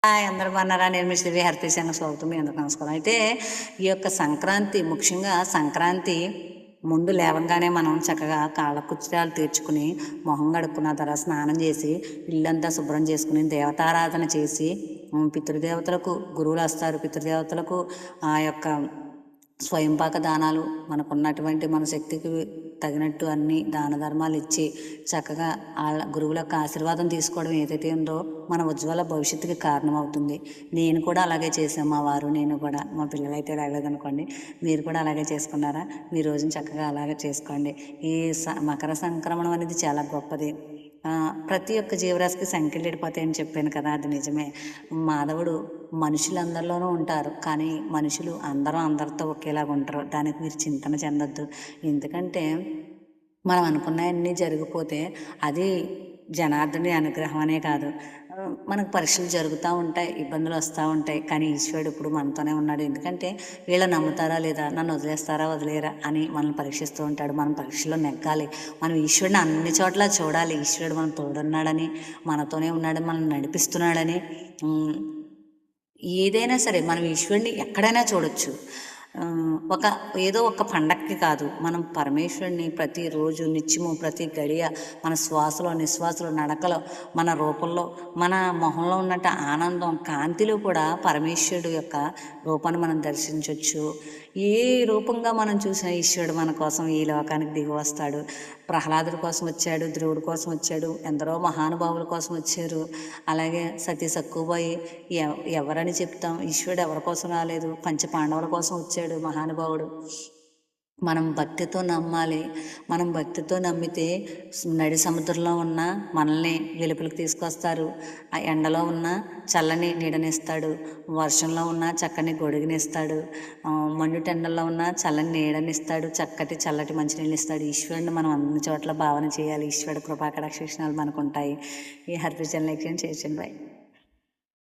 Hi అందరూ బాగున్నారా? నేను మీ శ్రీ హరితేశానికి స్వాగతం. మీ అందరికీ నమస్కారం. అయితే ఈ యొక్క సంక్రాంతి, ముఖ్యంగా సంక్రాంతి ముందు లేవగానే మనం చక్కగా కాళ్ళకుచ్చాలు తీర్చుకుని మొహం కడుక్కున్న తర్వాత స్నానం చేసి ఇల్లంతా శుభ్రం చేసుకుని దేవతారాధన చేసి పితృదేవతలకు గురువులు వస్తారు. పితృదేవతలకు ఆ యొక్క స్వయంపాక దానాలు మనకున్నటువంటి మన శక్తికి తగినట్టు అన్ని దాన ధర్మాలు ఇచ్చి చక్కగా వాళ్ళ గురువుల యొక్క ఆశీర్వాదం తీసుకోవడం ఏదైతే ఉందో మన ఉజ్వల భవిష్యత్తుకి కారణమవుతుంది. నేను కూడా అలాగే చేశాను. మా వారు, నేను కూడా. మా పిల్లలైతే రాలేదనుకోండి, మీరు కూడా అలాగే చేసుకున్నారా? మీ రోజుని చక్కగా అలాగే చేసుకోండి. ఈ మకర సంక్రమణం అనేది చాలా గొప్పది. ప్రతి ఒక్క జీవరాశికి సంఖ్యలు ఎడిపోతాయని చెప్పాను కదా, అది నిజమే. మాధవుడు మనుషులందరిలోనూ ఉంటారు, కానీ మనుషులు అందరితో ఒకేలాగా ఉంటారు. దానికి మీరు చింతన చెందొద్దు. ఎందుకంటే మనం అనుకున్నవన్నీ జరిగిపోతే అది జనార్దనుడి అనుగ్రహం అనే కాదు. మనకు పరీక్షలు జరుగుతూ ఉంటాయి, ఇబ్బందులు వస్తూ ఉంటాయి, కానీ ఈశ్వరుడు ఇప్పుడు మనతోనే ఉన్నాడు. ఎందుకంటే వీళ్ళ నమ్ముతారా లేదా, నన్ను వదిలేస్తారా వదిలేరా అని మనల్ని పరీక్షిస్తూ ఉంటాడు. మనం పరీక్షలో నెగ్గాలి. మనం ఈశ్వరుడిని అన్ని చోట్ల చూడాలి. ఈశ్వరుడు మనం తోడున్నాడని, మనతోనే ఉన్నాడని, మనల్ని నడిపిస్తున్నాడని. ఏదైనా సరే మనం ఈశ్వరుడిని ఎక్కడైనా చూడొచ్చు. ఏదో ఒక పండక్కి కాదు, మనం పరమేశ్వరుని ప్రతిరోజు నిత్యము ప్రతి గడియ మన శ్వాసలో నిశ్వాసలో నడకలో మన రూపంలో మన మొహంలో ఉన్నట్టు ఆనందం కాంతిలో కూడా పరమేశ్వరుడు యొక్క రూపాన్ని మనం దర్శించవచ్చు. ఏ రూపంగా మనం చూసిన ఈశ్వరుడు మన కోసం ఈ లోకానికి దిగి వస్తాడు. ప్రహ్లాదుడి కోసం వచ్చాడు, ధ్రువుడి కోసం వచ్చాడు, ఎందరో మహానుభావుల కోసం వచ్చారు. అలాగే సతీ సక్కుబాయి ఎవరని చెప్తాం? ఈశ్వరుడు ఎవరి కోసం రాలేదు, పంచపాండవుల కోసం వచ్చాడు మహానుభావుడు. మనం భక్తితో నమ్మాలి. మనం భక్తితో నమ్మితే నడి సముద్రంలో ఉన్న మనల్ని వెలుపలికి తీసుకొస్తారు. ఆ ఎండలో ఉన్న చల్లని నీడనిస్తాడు, వర్షంలో ఉన్న చక్కని గొడుగునిస్తాడు, మండుటెండల్లో ఉన్న చల్లని నీడనిస్తాడు, చల్లటి మంచినీళ్ళు ఇస్తాడు. ఈశ్వరుని మనం అన్ని చోట్ల భావన చేయాలి. ఈశ్వరుడు కృపాకటాక్ష మనకు ఉంటాయి. ఈ హరిత జనలక్ష్యం చేసింది. బాయ్.